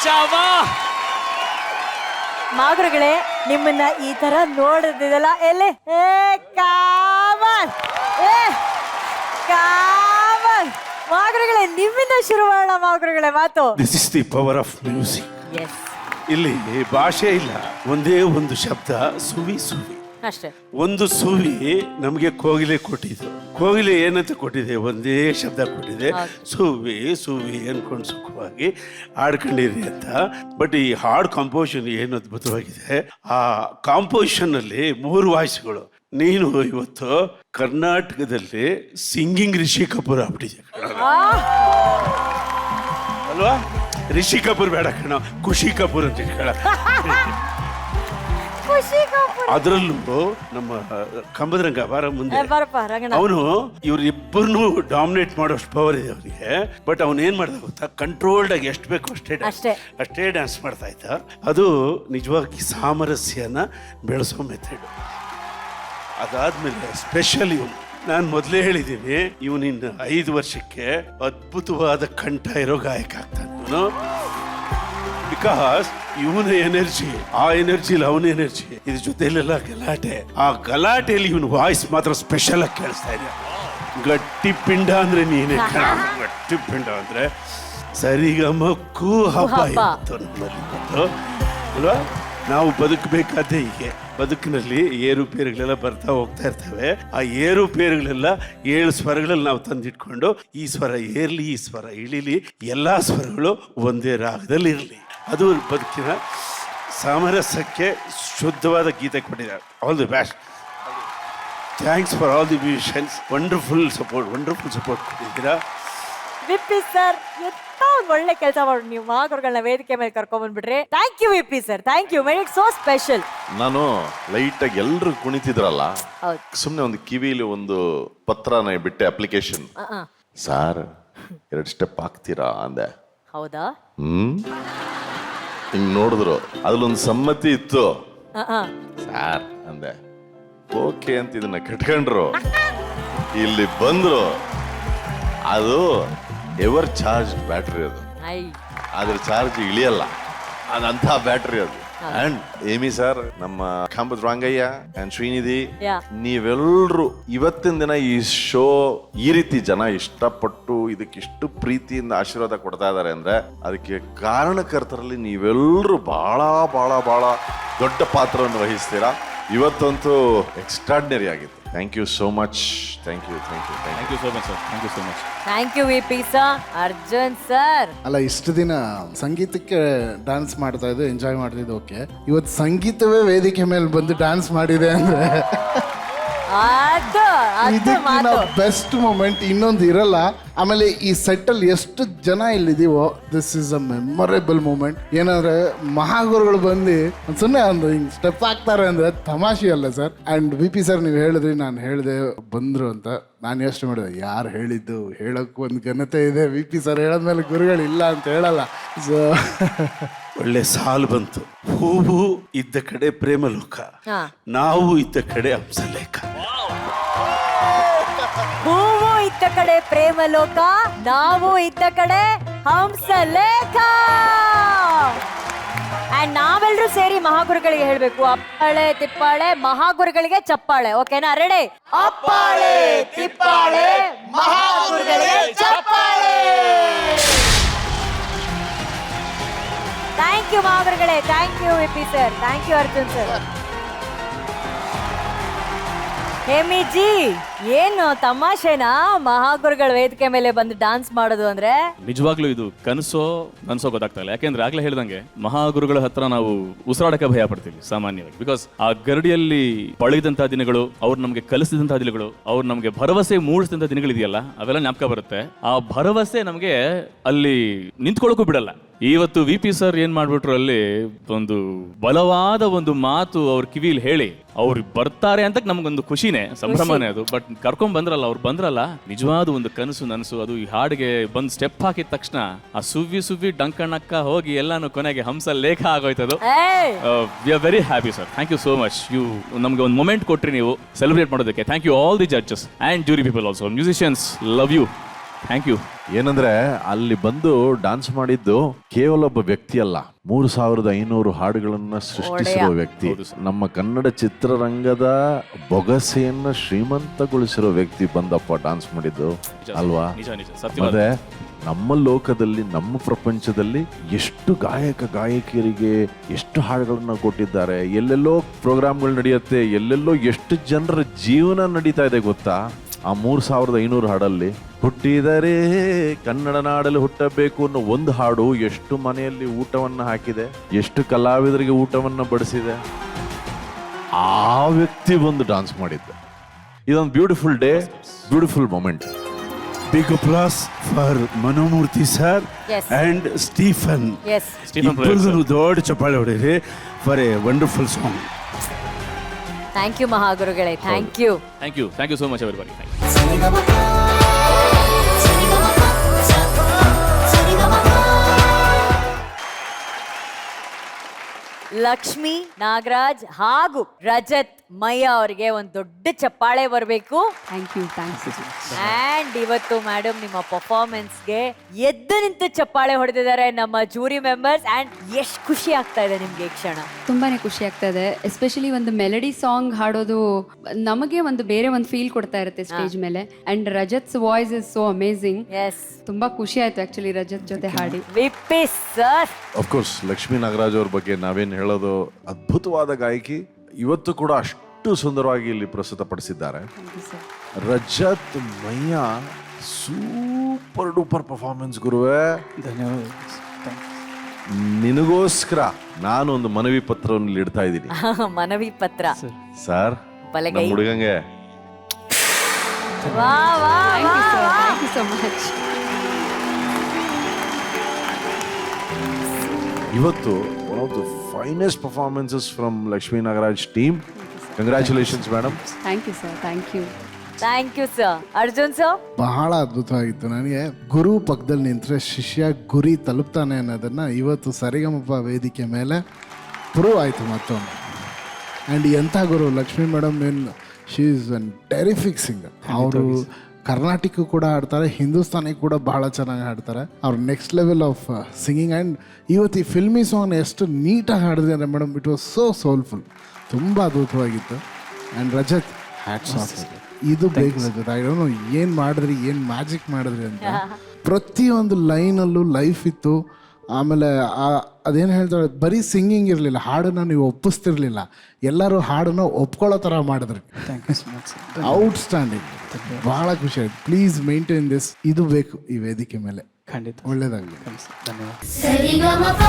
ಶಾಬಾ. ಮಾಗುರುಗಳೇ, ನಿಮ್ಮನ್ನ ಈ ತರ ನೋಡಿದಿದಲ್ಲ ಎಲ್ಲಿ ಕಾಮನ್ ಕಾಮನ್ ಮಾಗುರುಗಳೇ, ನಿಮ್ಮಿಂದ ಶುರು ಮಾಡೋಣ ಮಾಗುರುಗಳೇ ಮಾತು. This is the power of music. Yes, ಇಲ್ಲಿ ಭಾಷೆ ಇಲ್ಲ, ಒಂದೇ ಒಂದು ಶಬ್ದ ಸುವಿ ಸುವಿ. ಅಷ್ಟೇ. ಒಂದು ಸುವಿ ನಮಗೆ ಕೋಗಿಲೆ ಕೊಟ್ಟಿದ್ದು. ಕೋಗಿಲೆ ಏನಂತ ಕೊಟ್ಟಿದೆ? ಒಂದೇ ಶಬ್ದ ಕೊಟ್ಟಿದೆ, ಸುವಿ ಸುವಿ ಅನ್ಕೊಂಡು ಸುಖವಾಗಿ ಹಾಡ್ಕೊಂಡಿರಿ ಅಂತ. ಬಟ್ ಈ ಹಾಡ್ ಕಾಂಪೋಸಿಷನ್ ಏನು ಅದ್ಭುತವಾಗಿದೆ. ಆ ಕಾಂಪೋಸಿಷನ್ ಅಲ್ಲಿ 3 ವಾಯ್ಸ್ಗಳು. ನೀನು ಇವತ್ತು ಕರ್ನಾಟಕದಲ್ಲಿ ಸಿಂಗಿಂಗ್ ರಿಷಿ ಕಪೂರ್ ಆಗ್ಬಿಟ್ಟಿದೆ ಅಲ್ವಾ? ರಿಷಿ ಕಪೂರ್ ಬೇಡ ಕಣ, ಖುಷಿ ಕಪೂರ್ ಅಂತ ಹೇಳ. ಅದರಲ್ಲೂ ನಮ್ಮ ಕಂಬದ್ರಂಗ ಬಾರ ಮುಂದೆ ಅವನು ಇವ್ರಿಬ್ಬರನ್ನು ಡಾಮಿನೇಟ್ ಮಾಡೋಷ್ಟು ಪವರ್ ಇದೆ ಅವನಿಗೆ. ಬಟ್ ಅವನು ಏನ್ ಮಾಡ್ದ ಗೊತ್ತಾ? ಕಂಟ್ರೋಲ್ಡ್ ಆಗಿ ಎಷ್ಟು ಬೇಕು ಅಷ್ಟೇ ಡ್ಯಾನ್ಸ್ ಮಾಡ್ತಾ ಇದ್ದ. ಅದು ನಿಜವಾಗಿ ಸಾಮರಸ್ಯನ ಬೆಳೆಸೋ ಮೆಥಡ್. ಅದಾದ್ಮೇಲೆ ಸ್ಪೆಷಲ್ ಇವನು, ನಾನು ಮೊದಲೇ ಹೇಳಿದ್ದೀನಿ, ಇವನಿನ್ನ 5 ವರ್ಷಕ್ಕೆ ಅದ್ಭುತವಾದ ಕಂಠ ಇರೋ ಗಾಯಕ ಆಗ್ತಾನೆ ಇವನು. ಬಿಕಾಸ್ ಇವನ ಎನರ್ಜಿ, ಆ ಎನರ್ಜಿಲಿ ಅವನ ಎನರ್ಜಿ, ಇದ್ರ ಜೊತೆಲೆಲ್ಲ ಗಲಾಟೆ. ಆ ಗಲಾಟೆಯಲ್ಲಿ ಇವನು ವಾಯ್ಸ್ ಮಾತ್ರ ಸ್ಪೆಷಲ್ ಆಗಿ ಕೇಳಿಸ್ತಾ ಇದೆ. ಗಟ್ಟಿ ಪಿಂಡ ಅಂದ್ರೆ ನೀನೇ ಕಣ. ಗಟ್ಟಿ ಪಿಂಡ ಅಂದ್ರೆ ಸರಿಗಮಕ್ಕೂ ಹಬ್ಬ ಇತ್ತು ನಮ್ಮಲ್ಲಿ ಇವತ್ತು ಅಲ್ವಾ? ನಾವು ಬದುಕಬೇಕಾದ್ರೆ ಹೀಗೆ. ಬದುಕಿನಲ್ಲಿ ಏರುಪೇರುಗಳೆಲ್ಲ ಬರ್ತಾ ಹೋಗ್ತಾ ಇರ್ತವೆ. ಆ ಏರುಪೇರುಗಳೆಲ್ಲ 7 ಸ್ವರಗಳಲ್ಲಿ ನಾವು ತಂದಿಟ್ಕೊಂಡು ಈ ಸ್ವರ ಏರ್ಲಿ, ಈ ಸ್ವರ ಇಳಿಲಿ, ಎಲ್ಲಾ ಸ್ವರಗಳು ಒಂದೇ ರಾಗದಲ್ಲಿ ಇರಲಿ. ಅದು ಬದುಕಿನ ಸಾಮರಸ್ಯಕ್ಕೆ ಶುದ್ಧವಾದ ಗೀತೆ ಕೊಟ್ಟಿದ್ದಾರೆ. All the best. Thanks for all the musicians. Wonderful support ಕೊಟ್ಟಿದ್ದೀರಾ. ವಿಪಿ ಸರ್, ಎಂತ ಒಳ್ಳೆ ಕೆಲಸ ಮಾಡಿ ನೀವು ಮಾಗುರುಗಳನ್ನ ವೇದಿಕೆ ಮೇಲೆ ಕರ್ಕೊಂಡ್ ಬಂದ್ಬಿಟ್ರಿ. Thank you VP sir, thank you, made it so special. ನಾನು ಲೈಟ್ ಆಗಿ ಎಲ್ಲರೂ ಕುಣಿತಿದ್ರಲ್ಲ, ಸುಮ್ನೆ ಒಂದು ಕಿವಿಲಿ ಒಂದು ಪತ್ರನ ಬಿಟ್ಟೆ ಅಪ್ಲಿಕೇಶನ್. ಸಾರ್ 2 ಸ್ಟೆಪ್ ಹಾಕ್ತೀರಾ ಅಂದೆ. ಹೌದಾ? ಹಿಂಗ್ ನೋಡಿದ್ರು, ಅದ್ರಲ್ಲೊಂದು ಸಮ್ಮತಿ ಇತ್ತು. ಸಾರ್ ಅಂದೆ, ಓಕೆ ಅಂತ ಇದನ್ನ ಕಟ್ಕೊಂಡ್ರು. ಇಲ್ಲಿ ಬಂದ್ರು, ಅದು ಎವರ್ ಚಾರ್ಜ್ ಬ್ಯಾಟ್ರಿ. ಅದು ಅದ್ರ ಚಾರ್ಜ್ ಇಳಿಯಲ್ಲ, ಅದಂತ ಬ್ಯಾಟ್ರಿ ಅದು. ಅಂಡ್ ಏಮಿ ಸರ್, ನಮ್ಮ ಕಾಂಬದ್ ರಂಗಯ್ಯ ಅಂಡ್ ಶ್ರೀನಿಧಿ, ನೀವೆಲ್ರು ಇವತ್ತಿನ ದಿನ ಈ ಶೋ ಈ ರೀತಿ ಜನ ಇಷ್ಟಪಟ್ಟು ಇದಕ್ಕಿಷ್ಟು ಪ್ರೀತಿಯಿಂದ ಆಶೀರ್ವಾದ ಕೊಡ್ತಾ ಇದಾರೆ ಅಂದ್ರೆ ಅದಕ್ಕೆ ಕಾರಣಕರ್ತರಲ್ಲಿ ನೀವೆಲ್ರು ಬಹಳ ಬಹಳ ಬಹಳ ದೊಡ್ಡ ಪಾತ್ರವನ್ನು ವಹಿಸ್ತೀರಾ. ಇವತ್ತಂತೂ ಎಕ್ಸ್ಟ್ರಾರ್ಡಿನರಿ ಆಗಿತ್ತು. Thank you so much. Thank you so much sir. Thank you VP sir. Arjun sir, ಅಲ್ಲ, ಇಷ್ಟು ದಿನ ಸಂಗೀತಕ್ಕೆ ಡ್ಯಾನ್ಸ್ ಮಾಡ್ತಾ ಇದ್ದು, ಎಂಜಾಯ್ ಮಾಡ್ತಿದ್ದು, ಓಕೆ. ಇವತ್ತು ಸಂಗೀತವೇ ವೇದಿಕೆ ಮೇಲೆ ಬಂದು ಡ್ಯಾನ್ಸ್ ಮಾಡಿದೆ ಅಂದ್ರೆ ಇದಕ್ಕಿಂತ ಬೆಸ್ಟ್ ಮೂಮೆಂಟ್ ಇನ್ನೊಂದು ಇರಲ್ಲ. ಆಮೇಲೆ ಈ ಸೆಟ್ಟಲ್ಲಿ ಎಷ್ಟು ಜನ ಇಲ್ಲಿದೀವೋ, this is a memorable moment. ಏನಂದ್ರೆ ಮಹಾಗುರುಗಳು ಬಂದು ಸುಮ್ಮನೆ ಒಂದು ಹಿಂಗ್ ಸ್ಟೆಪ್ ಹಾಕ್ತಾರೆ ಅಂದ್ರೆ ತಮಾಷೆ ಅಲ್ಲ ಸರ್. ಅಂಡ್ ವಿಪಿ ಸರ್, ನೀವು ಹೇಳಿದ್ರಿ, ನಾನು ಹೇಳಿದೆ ಬಂದ್ರು ಅಂತ. ನಾನು ಯೋಚನೆ ಮಾಡಿದೆ, ಯಾರು ಹೇಳಿದ್ದು ಹೇಳೋಕ್ಕೂ ಒಂದು ಘನತೆ ಇದೆ. ವಿಪಿ ಸರ್ ಹೇಳದ್ಮೇಲೆ ಗುರುಗಳು ಇಲ್ಲ ಅಂತ ಹೇಳಲ್ಲ. ಸೊ ಒಳ್ಳೆ ಸಾಲು ಬಂತು. ಹೂವು ಇದ್ದ ಕಡೆ ಪ್ರೇಮಲೋಕ, ನಾವು ಇದ್ದ ಕಡೆ ಹಂಸಲೇಖ. ಹೂವು ಇದ್ದ ಕಡೆ ಪ್ರೇಮಲೋಕ, ನಾವು ಇದ್ದ ಕಡೆ ಹಂಸಲೇಖ. ಅಂಡ್ ನಾವೆಲ್ಲರೂ ಸೇರಿ ಮಹಾಗುರುಗಳಿಗೆ ಹೇಳ್ಬೇಕು, ಅಪ್ಪಾಳೆ ತಿಪ್ಪಾಳೆ ಮಹಾಗುರುಗಳಿಗೆ ಚಪ್ಪಾಳೆ. ಓಕೆನಾ? ರೆಡಿ? ಅಪ್ಪಾಳೆ ತಿಪ್ಪಾಳೆ ಮಹಾಗುರುಗಳಿಗೆ ಚಪ್ಪಾಳೆ. ಥ್ಯಾಂಕ್ ಯು ಮಹಾಗುರುಗಳೇ. Thank you VP sir. Thank you Arjun sir. ಹೇಮಿಜಿ, ಏನು ತಮಾಷೆನಾ ಮಹಾಗುರುಗಳ ವೇದಿಕೆ ಮೇಲೆ ಬಂದು ಡಾನ್ಸ್ ಮಾಡೋದು ಅಂದ್ರೆ? ನಿಜವಾಗ್ಲೂ ಇದು ಕನಸೋ ನನ್ಸೋ ಗೊತ್ತಾಗ್ತಾ ಇಲ್ಲ. ಯಾಕೆಂದ್ರೆ ಆಗ್ಲೇ ಹೇಳ್ದಂಗೆ ಮಹಾಗುರುಗಳ ಹತ್ರ ನಾವು ಉಸಿರಾಡಕ್ಕೆ ಭಯ ಪಡ್ತೀವಿ ಸಾಮಾನ್ಯವಾಗಿ. ಬಿಕಾಸ್ ಆ ಗರಡಿಯಲ್ಲಿ ಪಳಗಿದಂತಹ ದಿನಗಳು, ಅವ್ರು ನಮ್ಗೆ ಕಲಿಸಿದಂತಹ ದಿನಗಳು, ಅವ್ರು ನಮ್ಗೆ ಭರವಸೆ ಮೂಡಿಸಿದಂತಹ ದಿನಗಳಿದೆಯಲ್ಲ, ಅವೆಲ್ಲ ಜ್ಞಾಪಕ ಬರುತ್ತೆ. ಆ ಭರವಸೆ ನಮ್ಗೆ ಅಲ್ಲಿ ನಿಂತ್ಕೊಳ್ಳೋಕ್ಕೂ ಬಿಡಲ್ಲ. ಇವತ್ತು ವಿಪಿ ಸರ್ ಏನ್ ಮಾಡ್ಬಿಟ್ರು, ಅಲ್ಲಿ ಒಂದು ಬಲವಾದ ಒಂದು ಮಾತು ಅವ್ರ ಕಿವಿಲಿ ಹೇಳಿ ಅವ್ರು ಬರ್ತಾರೆ ಅಂತ ನಮ್ಗೊಂದು ಖುಷಿನೇ, ಸಂಭ್ರಮನೇ ಅದು. ಬಟ್ ಕರ್ಕೊಂಡ್ ಬಂದ್ರಲ್ಲ, ಅವ್ರು ಬಂದ್ರಲ್ಲ, ನಿಜವಾದ ಒಂದು ಕನಸು ನನಸು. ಅದು ಈ ಹಾಡಿಗೆ ಬಂದ್ ಸ್ಟೆಪ್ ಹಾಕಿದ ತಕ್ಷಣ ಆ ಸುವ್ವಿ ಡಂಕಣ್ಣಕ್ಕ ಹೋಗಿ ಎಲ್ಲಾನು ಕೊನೆಗೆ ಹಂಸ ಲೇಖ ಆಗೋಯ್ತದು. We are very happy sir. Thank you so much. You ನಮ್ಗೆ ಒಂದು ಮೊಮೆಂಟ್ ಕೊಟ್ರಿ ನೀವು ಸೆಲೆಬ್ರೇಟ್ ಮಾಡೋದಕ್ಕೆ. Thank you all the judges and jury people also. Musicians, love you. Thank you. ಏನಂದ್ರೆ ಅಲ್ಲಿ ಬಂದು ಡಾನ್ಸ್ ಮಾಡಿದ್ದು ಕೇವಲ ಒಬ್ಬ ವ್ಯಕ್ತಿ ಅಲ್ಲ, 3500 ಹಾಡುಗಳನ್ನ ಸೃಷ್ಟಿಸಿರುವ ವ್ಯಕ್ತಿ, ನಮ್ಮ ಕನ್ನಡ ಚಿತ್ರರಂಗದ ಬೊಗಸೆಯನ್ನ ಶ್ರೀಮಂತಗೊಳಿಸಿರೋ ವ್ಯಕ್ತಿ ಬಂದಪ್ಪ ಡಾನ್ಸ್ ಮಾಡಿದ್ದು ಅಲ್ವಾ? ನಿಜ ನಿಜ ಸತ್ಯವಾದ. ಮತ್ತೆ ನಮ್ಮ ಲೋಕದಲ್ಲಿ, ನಮ್ಮ ಪ್ರಪಂಚದಲ್ಲಿ ಎಷ್ಟು ಗಾಯಕಿಯರಿಗೆ ಎಷ್ಟು ಹಾಡುಗಳನ್ನ ಕೊಟ್ಟಿದ್ದಾರೆ. ಎಲ್ಲೆಲ್ಲೋ ಪ್ರೋಗ್ರಾಮ್ಗಳು ನಡೆಯುತ್ತೆ, ಎಲ್ಲೆಲ್ಲೋ ಎಷ್ಟು ಜನರ ಜೀವನ ನಡೀತಾ ಇದೆ ಗೊತ್ತಾ ಆ 3500 ಹಾಡಲ್ಲಿ. ಹುಟ್ಟಿದರೆ ಕನ್ನಡ ನಾಡಲ್ಲಿ ಹುಟ್ಟಬೇಕು ಅನ್ನೋ ಒಂದು ಹಾಡು ಎಷ್ಟು ಮನೆಯಲ್ಲಿ ಊಟವನ್ನ ಹಾಕಿದೆ, ಎಷ್ಟು ಕಲಾವಿದರಿಗೆ ಊಟವನ್ನ ಬಡಿಸಿದೆ. ಆ ವ್ಯಕ್ತಿ ಬಂದು ಡಾನ್ಸ್ ಮಾಡಿದ್ದ. ಇದೊಂದು beautiful day, beautiful moment. Big applause for Manomurthy sir Yes. And Stephen. Yes Stephen ಪ್ರಯರ್ ಇಬ್ಬರಿಗೂ ದೊಡ್ಡ ಚಪ್ಪಾಳೆ ಹೊಡೀರಿ for a wonderful song. Thank you ಮಹಾಗುರುಗಳೇ, thank you. Thank you so much everybody. Lakshmi, Nagaraj ಹಾಗೂ ರಜತ್ ಮಯ್ಯ ಅವರಿಗೆ ಒಂದು ದೊಡ್ಡ ಚಪ್ಪಾಳೆ ಬರಬೇಕು. Thank you. ಅಂಡ್ ಇವತ್ತು ಮೇಡಮ್ ನಿಮ್ಮ ಪರ್ಫಾರ್ಮೆನ್ಸ್ಗೆ ಎದ್ದು ನಿಂತು ಚಪ್ಪಾಳೆ ಹೊಡೆದಿದ್ದಾರೆ ನಮ್ಮ ಜೂರಿ ಮೆಂಬರ್ಸ್. ಅಂಡ್ ಎಷ್ಟು ಖುಷಿ ಆಗ್ತಾ ಇದೆ ನಿಮ್ಗೆ ಈ ಕ್ಷಣ? ತುಂಬಾನೇ ಖುಷಿ ಆಗ್ತಾ ಇದೆ. ಎಸ್ಪೆಷಲಿ ಒಂದು ಮೆಲಡಿ ಸಾಂಗ್ ಹಾಡೋದು ನಮಗೆ ಒಂದು ಬೇರೆ ಒಂದು ಫೀಲ್ ಕೊಡ್ತಾ ಇರುತ್ತೆ ಸ್ಟೇಜ್ ಮೇಲೆ. And Rajath's voice is so amazing. Yes, ತುಂಬಾ ಖುಷಿ ಆಯ್ತು ಆಕ್ಚುಲಿ ರಜತ್ ಜೊತೆ ಹಾಡಿ. VP sir, of course Lakshmi Nagaraj ಅವ್ರ ಬಗ್ಗೆ ನಾವೇನು ಹೇಳೋದು, ಅದ್ಭುತವಾದ ಗಾಯಕಿ. ಇವತ್ತು ಕೂಡ ಅಷ್ಟು ಸುಂದರವಾಗಿ ಇಲ್ಲಿ ಪ್ರಸ್ತುತಪಡಿಸಿದ್ದಾರೆ. Rajat Mayya super duper performance ಗುರುವೇ. ನಿನಗೋಸ್ಕರ ನಾನು ಒಂದು ಮನವಿ ಪತ್ರವನ್ನು ಇಡ್ತಾ ಇದ್ದೀನಿ. ಮನವಿ ಪತ್ರ ಸರ್, ಬಲಗೈ. ನಮ್ಮ ಹುಡುಗಂಗೆ ವಾ ವಾ ಥ್ಯಾಂಕ್ ಯು ಸೋ ಮಚ್. ಇವತ್ತು one of the finest performances from Lakshmi Nagaraj team. Congratulations madam. Thank you sir, thank you. Thank you sir. Arjun sir, ಬಹಳ ಅದ್ಭುತವಾಗಿತ್ತು. ನನಗೆ ಗುರು ಪಕ್ಕದಲ್ಲಿ ನಿಂತರೆ ಶಿಷ್ಯ ಗುರಿ ತಲುಪ್ತಾನೆ ಅನ್ನೋದನ್ನು ಇವತ್ತು ಸರಿಗಮಪ ವೇದಿಕೆ ಮೇಲೆ ಪ್ರೂವ್ ಆಯಿತು ಮತ್ತೊಮ್ಮೆ. ಆ್ಯಂಡ್ ಎಂಥ ಗುರು ಲಕ್ಷ್ಮೀ ಮೇಡಮ್, ಏನು she is an terrific singer. ಅವರು ಕರ್ನಾಟಕ ಕೂಡ ಹಾಡ್ತಾರೆ, ಹಿಂದೂಸ್ತಾನಿ ಕೂಡ ಬಹಳ ಚೆನ್ನಾಗಿ ಹಾಡ್ತಾರೆ. ಅವ್ರ next level of singing. And ಇವತ್ತು ಈ ಫಿಲ್ಮಿ ಸಾಂಗ್ನ ಎಷ್ಟು ನೀಟಾಗಿ ಹಾಡಿದ್ರೆ madam, it was so soulful. ತುಂಬ ಅದ್ಭುತವಾಗಿತ್ತು. And Rajath, hats off. ಇದು ಬೇಕು ರಜತ್. ಐ ಡೋಂಟ್ ನೋ ಏನು ಮಾಡಿದ್ರಿ, ಏನು ಮ್ಯಾಜಿಕ್ ಮಾಡಿದ್ರಿ ಅಂತ. ಪ್ರತಿಯೊಂದು ಲೈನಲ್ಲೂ ಲೈಫ್ ಇತ್ತು. ಆಮೇಲೆ ಅದೇನು ಹೇಳ್ತಾರೆ, ಬರೀ ಸಿಂಗಿಂಗ್ ಇರಲಿಲ್ಲ, ಹಾಡನ್ನು ನೀವು ಒಪ್ಪಿಸ್ತಿರ್ಲಿಲ್ಲ, ಎಲ್ಲರೂ ಹಾಡನ್ನು ಒಪ್ಕೊಳ್ಳೋ ಥರ ಮಾಡಿದ್ರಿ. ಔಟ್ಸ್ಟ್ಯಾಂಡಿಂಗ್, ಭಾಳ ಖುಷಿ ಆಯ್ತು. Please maintain this. ಇದು ಬೇಕು ಈ ವೇದಿಕೆ ಮೇಲೆ. ಖಂಡಿತ ಒಳ್ಳೇದಾಗಲಿ. ಧನ್ಯವಾದ. ಸರಿಗಮಪ